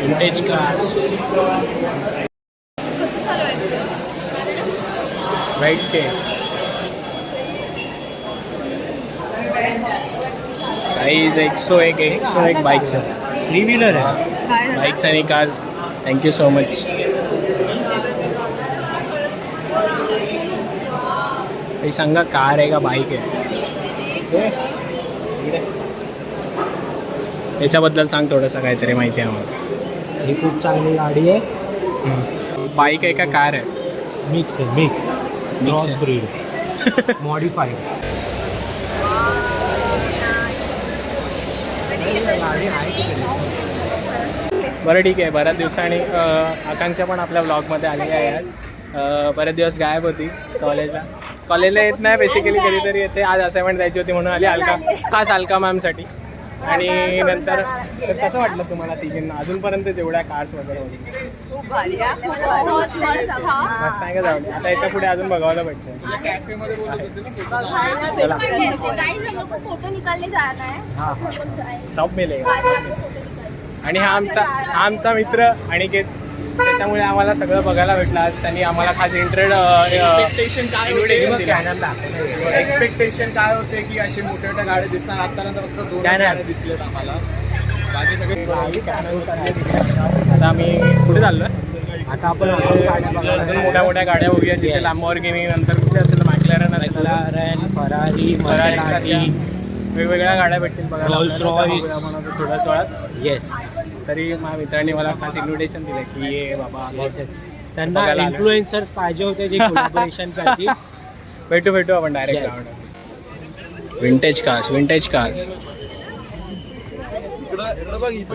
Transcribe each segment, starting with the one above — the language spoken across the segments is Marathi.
Vintage cars. राईट ते प्राईज 101 बाईक्स आहेत. 3 व्हीलर आहे. बाईक्स आणि कार्स. Thank you so much. काही सांगा, कार आहे का बाईक आहे? याच्याबद्दल सांग थोडंसं, काहीतरी माहिती आहे आम्हाला. ही खूप चांगली गाडी आहे. बाईक आहे का कार आहे? मिक्स आहे. मिक्स आहे. Breed modified. बरं ठीक आहे. बऱ्याच दिवसांनी आकांक्षा पण आपल्या ब्लॉगमध्ये आलेल्या आहेत. बरेच दिवस गायब होती कॉलेजला येत नाही बेसिकली, कधीतरी येते. आज असाइनमेंट द्यायची होती म्हणून आली खास अलका मॅमसाठी. आणि नंतर कसं वाटलं तुम्हाला तिघींना अजूनपर्यंत जेवढ्या कार्स वगैरे होती? मस्त आहे का? जाऊन आता याच्या पुढे अजून बघायला पाहिजे. सब मिळेल. आणि हा आमचा मित्र अनिकेत, त्याच्यामुळे आम्हाला सगळं बघायला भेटलं. आज त्यांनी आम्हाला खास एक्सपेक्टेशन काय होते की असे मोठ्या मोठ्या गाड्या दिसणार? आतापर्यंत फक्त 2 गाड्या दिसलेत आम्हाला. बाकी सगळे आता आम्ही कुठे चाललोय? आता आपण अजून मोठ्या मोठ्या गाड्या बघूया जिथे लॅम्बोर्गिनी, नंतर कुठे असेल मॅक्लॅरन, फरारी, वेगवेगळ्या गाड्या भेटतील बघायला. रोल्स रॉयस थोड्याच वेळात. येस. तरी माझ्या मित्रांनी मला खास इन्व्हिटेशन दिलं की ये बाबा. त्यांना इन्फ्लुएन्सर्स पाहिजे होते जे कोलॅबोरेशन करतील. भेटू आपण डायरेक्ट. Vintage cars.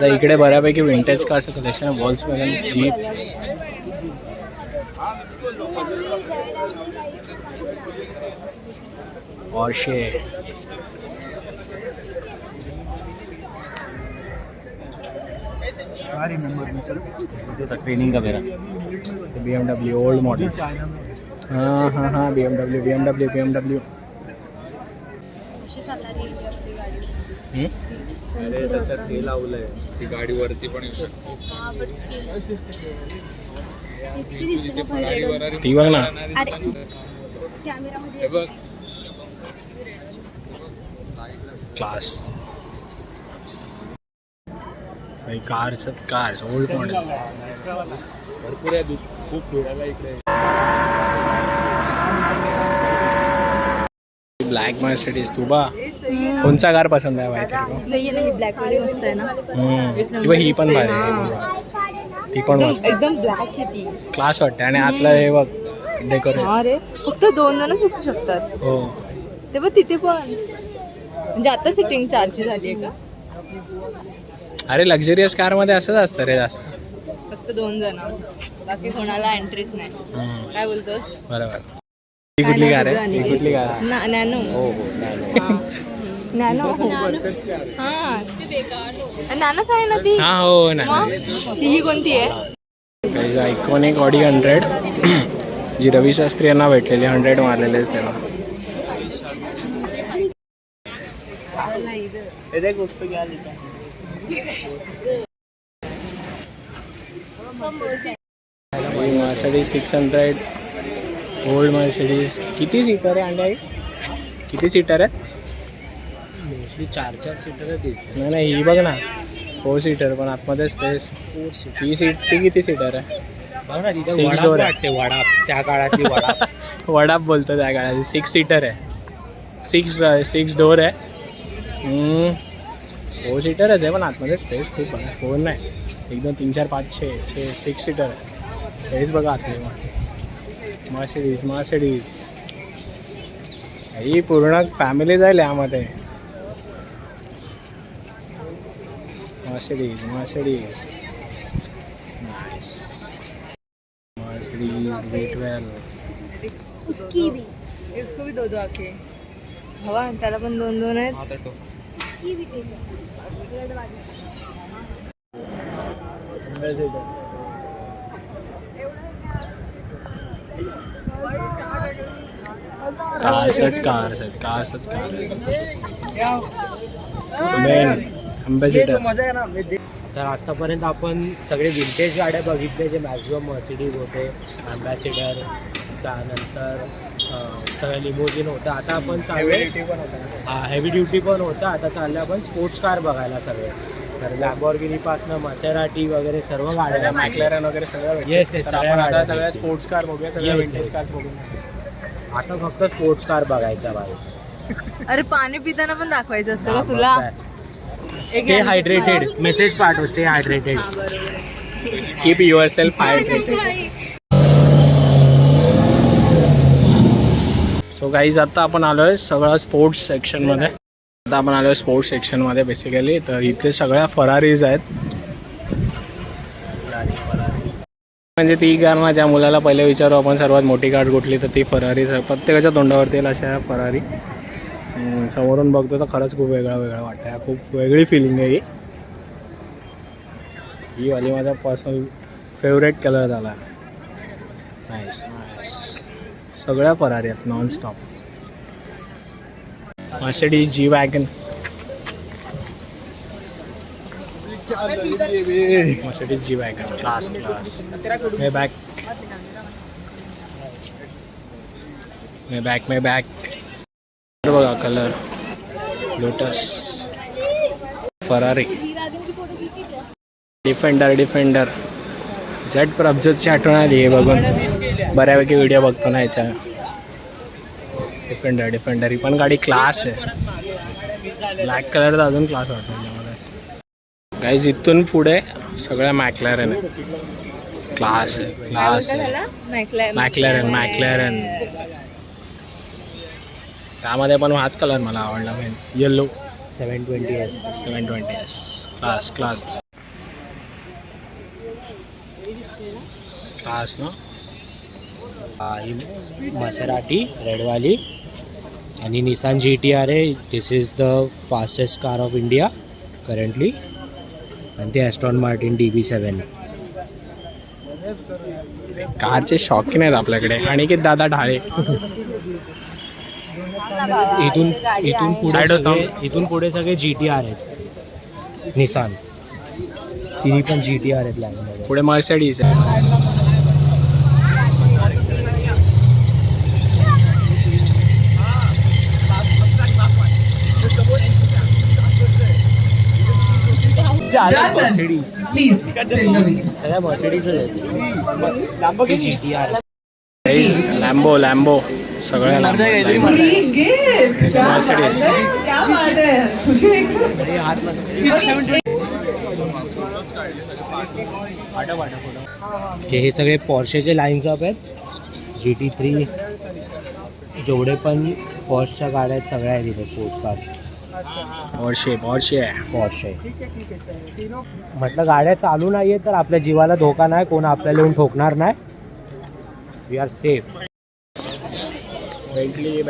इकडे बऱ्यापैकी विंटेज कार्स कलेक्शन आहे. वॉल्सवॅगन, जीप, पोर्शे. ट्रेनिंग का मेरा BMW ओल्ड मॉडल. हाँ BMW. अरे त्याच्यात हे लावलंय, ती गाडीवरती पण येऊ शकते. ती बघ ना. हे बघ क्लास. कार्स ओल्ड मॉडेल भरपूर आहे. खूप फिरायला इकडे. Black Mercedes. तू बा कोणचा कार पसंत आहे माहिती? ब्लॅक वाली मस्त आहे ना. ही पण भारी आहे. ती पण मस्त एकदम ब्लॅक आहे ती. क्लास वाटते. आणि आतलं हे बघ डेकोरेट. अरे फक्त 2 जणच बसू शकतात. हो. ते बघ तिथे पण, म्हणजे आता सिटिंग 4ची झाली आहे का? अरे लक्झरियस कार मध्ये असंच असतं रे जास्त. फक्त 2 जण, बाकी कोणाला एंट्रीच नाही. काय बोलतोस? बरोबर. ही कुठली कार आहे? कुठली कार? नॅनो. नॅनो. नॅनोच आहे ना ती. हा हो ना. ही कोणती आहे? आयकॉनिक ऑडी 100 जी रवी शास्त्री यांना भेटलेली. 100 मारलेले त्याला. Mercedes 600 old Mercedes. किती सीटर आहे अंडा? किती सीटर आहे? मोस्टली 4 सीटर दिसते. नाही ही बघ ना, 4 सीटर पण आतमध्ये स्पेस. ती किती सीटर आहे? बघ ना तिथे 6 डोर वाटते. वडाप त्या काळातली वडाप. वडाप बोलतो त्या काळात. 6 सीटर आहे. 6 डोर आहे. 4 सीटरच आहे पण आतमध्ये स्पेस खूप आहे. 4 नाही, 1 2 3 4 5 6 6 सीटर आहे. स्पेस बघा आतले. मर्सिडीज ही पूर्ण फॅमिली जाईल यामध्ये. Mercedes nice. Mercedes V12. इसको भी 2 आके हवा. त्याला पण 2 आहेत. Cars main ambassador. तर आतापर्यंत आपण सगळे विंटेज गाड्या बघितले जे मॅक्झिमम मर्सिडीज होते, अँबॅसिडर, त्यानंतर सगळं लिमोजिन होतं. आता आपण Heavy पण होता. हेवी ड्युटी पण होतं. आता चाललं आपण स्पोर्ट्स कार बघायला सगळे. तर लॅम्बॉर्गिनीपासनं मसेराटी वगैरे सर्व गाड्या, मॅक्लॅरन वगैरे सगळं भेटतं. Yes, तर सगळ्या आपण आता गाड्या सगळ्या भेटतील. स्पोर्ट्स कार बघूया, सगळ्या Yes, विंटेज yes. कार्स बघूया. आता फक्त स्पोर्ट्स कार बघायच्या बाहेर. अरे पाणी पिताना पण दाखवायचं असतं का तुला? एक स्टे यायला हायड्रेटेड. मला- मेसेज पाठव, स्टे हायड्रेटेड. हा, बरोबर आहे. Keep your self hydrated. So guys आता आपण आलोय सगळं स्पोर्ट्स सेक्शनमध्ये. आता आपण आलोय स्पोर्ट्स सेक्शनमध्ये बेसिकली. तर इथे सगळ्या फरारीज आहेत. म्हणजे ती कार ना, ज्या मुलाला पहिले विचारू आपण सर्वात मोठी कार कुठली, तर ती फरारीज आहे. प्रत्येकाच्या तोंडावरती येईल अशा फरारी. समोरून बघतो तर खरंच खूप वेगळा वाटतं. खूप वेगळी फिलिंग आहे ही वाली. माझा पर्सनल फेवरेट कलर झाला. Nice nice. सगळ्या फरारी आहेत nonstop. Mercedes G wagon, Mercedes G wagon class. Maybach बघा कलर. Lotus, Ferrari, Defender. जेट प्रभजोतची आठवण आली आहे बघून. बऱ्यापैकी व्हिडिओ बघतो ना याच्या. डिफेंडर ही पण गाडी क्लास आहे. ब्लॅक कलरचा अजून क्लास वाटतो मला. गाईज इथून पुढे सगळ्या मॅक्लॅरन आहे. क्लास आहे. काय बोलता त्याला? मॅक्लॅरन. त्यामध्ये पण हाच कलर मला आवडला मेन, येल्लो. 720S. क्लास ना. ही मसेराटी रेडवाली आणि निसान GTR आहे. This is the fastest car of India currently. आणि ते ॲस्टॉन मार्टिन DB7. कारचे शौकीन आहेत आपल्याकडे. आणि की दादा ढाळे. इथून पुढे सगळे GTR आहेत. निसान तिन्ही पण GTR आहेत लाईनमध्ये. पुढे मर्सिडीज आहे. सगळ्या मर्सिडीज GTR. लॅम्बो सगळ्या मर्सिडीज. हे सगळे पॉर्शेचे लाईन्स अप आहेत. GT3 जेवढे पण पॉर्शच्या गाड्या आहेत सगळ्या आहेत इथे स्पोर्ट्स कार. पॉर्शे म्हटलं गाड्या चालू नाहीये तर आपल्या जीवाला धोका नाही. कोण आपल्याला येऊन ठोकणार नाही. We are safe. बेंटली.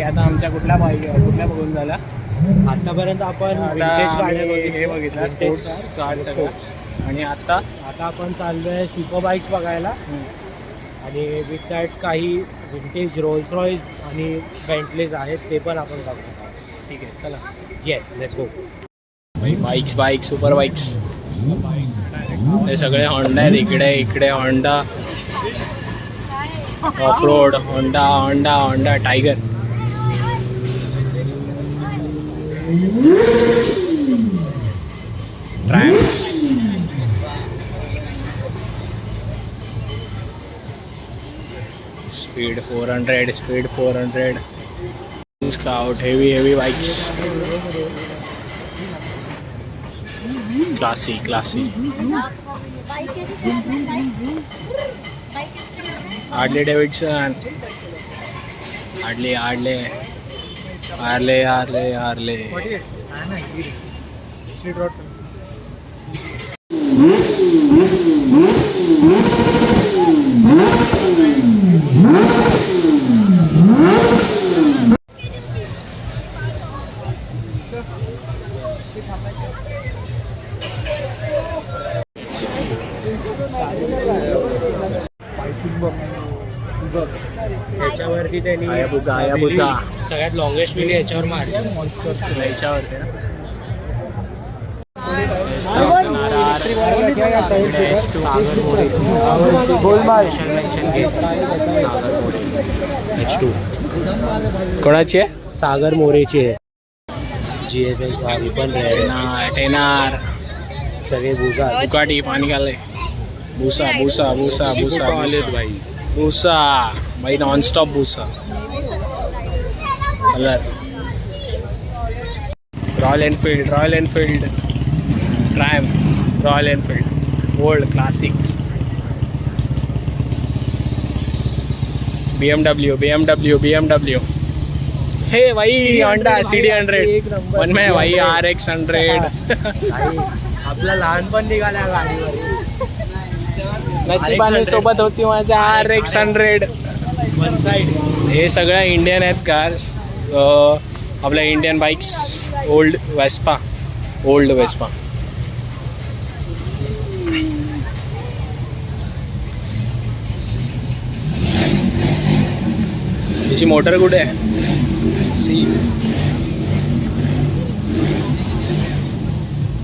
आता आमच्या कुठल्या बघून झाला. आतापर्यंत आपण vintage गाड्या हे बघितलं स्पोर्ट्स कार सगळं. आणि आता आपण चाललोय सुपर बाईक्स बघायला. आणि विथ दॅट काही विंटेज रोल्स रॉयस आणि बेंटलीज आहेत ते पण आपण बघतो. ठीक आहे चला. Yes let's go. Bike super bikes हे सगळे होंडा आहेत. इकडे Honda of road. Honda tiger. Tramp. Speed 400. Scout. Heavy bikes. Classy. Harley Davidson. Harley. Hmm? बघ त्याच्यावरती त्यांनी हायाबुसा wheelie सगळ्यात लॉंगेस्ट व्हील याच्यावर मारली. याच्यावरती ना H2 कोणाची आहे सागर मोरेची आहे. GSL सॉरी पण रेड टेनार सगळे बुजा दुकाटी पाणी घालय भुसा भुसा भुसा भुसा भाई भुसा भाई नॉनस्टॉप भुसा colour royal Enfield Triumph royal Enfield old classic BMW हे भाई होंडा CD100 वन में भाई RX100 आपला लहानपण निघाल्या गाडीवर नशिबाने सोबत होती माझ्या RX100 वन साइड. हे सगळ्या इंडियन आहेत कार्स आपल्या इंडियन बाईक्स ओल्ड वेस्पा त्याची मोटर कुठे आहे सी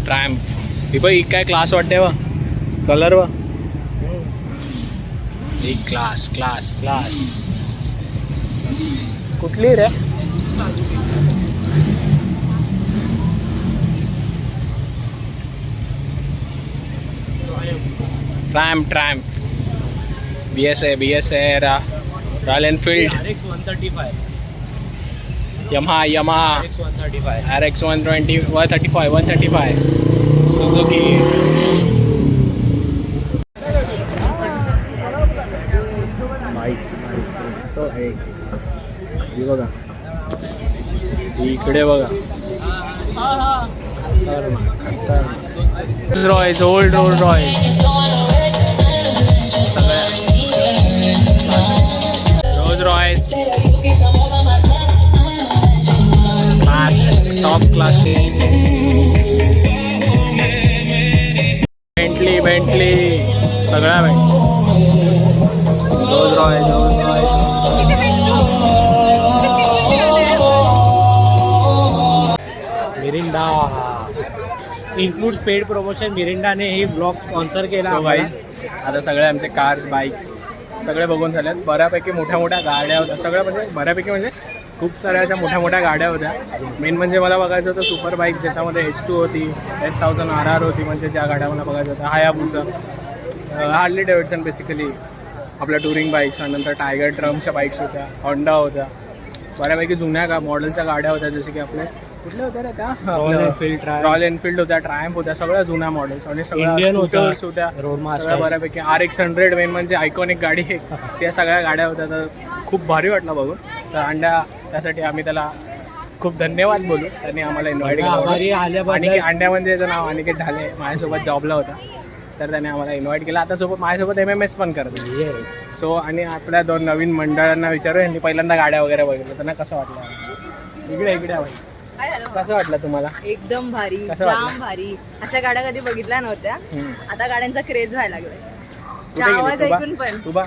ट्रॅम्प ही बघ ही काय क्लास वाटते वा कलर वा एक क्लास कुठली रे ट्रॅम्प BS आहे Royal Enfield RX 135 Yamaha RX 135 RX 135 Suzuki bikes ही बघा इकडे बघा Royce old road Royce Rolls Royce top class Bentley सगळ्या Rolls Royce Mirinda include paid promotion. मिरिंडाने ही ब्लॉग स्पॉन्सर केला. आता सगळे आमचे कार्स बाईक्स सगळे बघून झाल्यात. बऱ्यापैकी मोठ्या गाड्या होत्या सगळ्या म्हणजे बऱ्यापैकी म्हणजे खूप साऱ्या अशा मोठ्या गाड्या होत्या. मेन म्हणजे मला बघायचं होतं सुपर बाईक्स ज्याच्यामध्ये S2 होती S1000 RR होती म्हणजे ज्या गाड्या मला बघायचं होत्या. हायाबुसा हार्ली डेव्हिडसन बेसिकली आपल्या टुरिंग बाईक्स नंतर टायगर ट्रम्सच्या बाईक्स होत्या होंडा होत्या बऱ्यापैकी जुन्या मॉडेलच्या गाड्या होत्या जसे की आपले कुठल्या होत्या रे त्या रॉयल एनफील्ड होत्या ट्रायम्फ होत्या सगळ्या जुन्या मॉडेल्स आणि सगळ्या स्कूटर्स होत्या सगळ्या बऱ्यापैकी RX100 मेन म्हणजे आयकॉनिक गाडी त्या सगळ्या गाड्या होत्या. तर खूप भारी वाटलं बघून. तर त्यासाठी आम्ही त्याला खूप धन्यवाद बोलू. त्यांनी आम्हाला इन्व्हाइट केलं आणि अंड्यामध्ये त्याचं नाव अनिकेत ढाले माझ्यासोबत जॉबला होता तर त्याने आम्हाला इन्व्हाइट केलं. आता सोबत माझ्यासोबत MMS पण करतो. सो आणि आपल्या 2 नवीन मंडळांना विचारू यांनी पहिल्यांदा गाड्या वगैरे बघितलं त्यांना कसं वाटलं. इकडे कसं वाटलं तुम्हाला. एकदम भारी कसं जाम वाटलं? भारी. अशा गाड्या कधी बघितल्या नव्हत्या. आता गाड्यांचा क्रेज व्हायला लागलाय. कुठे गेली? आवाज ऐकून पण तू बा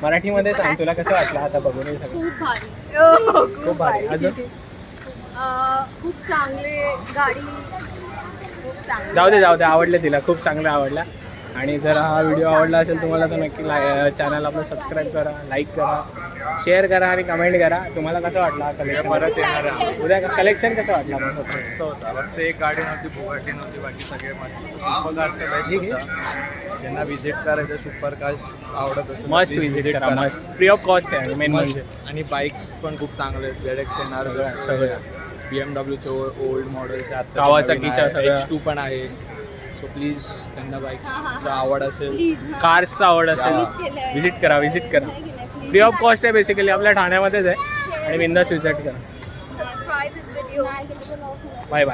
मराठीमध्ये सांग तुला कसं वाटलं आता बघून हे सगळं. खूप भारी खूप भारी. अजून खूप चांगले गाडी खूप चांगली. जाऊ दे आवडले तिला खूप चांगलं आवडला. आणि जर हा व्हिडिओ आवडला असेल तुम्हाला तर नक्की चॅनल आपलं सबस्क्राईब करा लाईक करा शेअर करा आणि कमेंट करा. तुम्हाला कसं वाटला कलेक्शन परत येणार उद्या कलेक्शन कसं वाटलं मग मस्त होता. फक्त एक गाडी नव्हती बुगाटी नव्हती बाकी सगळे मस्त. सुपर कार्स तर बेस्ट होता. ज्यांना व्हिजिट करायचं सुपर कार्स आवडत असेल मस्त विजिट करा मस्त फ्री ऑफ कॉस्ट आहे मेन म्हणजे. आणि बाईक्स पण खूप चांगले आहेत. ZX सगळ्या BMWचे ओल्ड मॉडेल्स आहेत. कावासाकीच्या सगळ्या. H2 पण आहे. सो प्लीज त्यांना बाईक्सचा आवड असेल कार्सचा आवड असेल विजिट करा फ्री ऑफ कॉस्ट आहे बेसिकली आपल्या ठाण्यामध्येच आहे आणि बिंदास विजिट करा. सबस्क्राईब दिस व्हिडिओ. बाय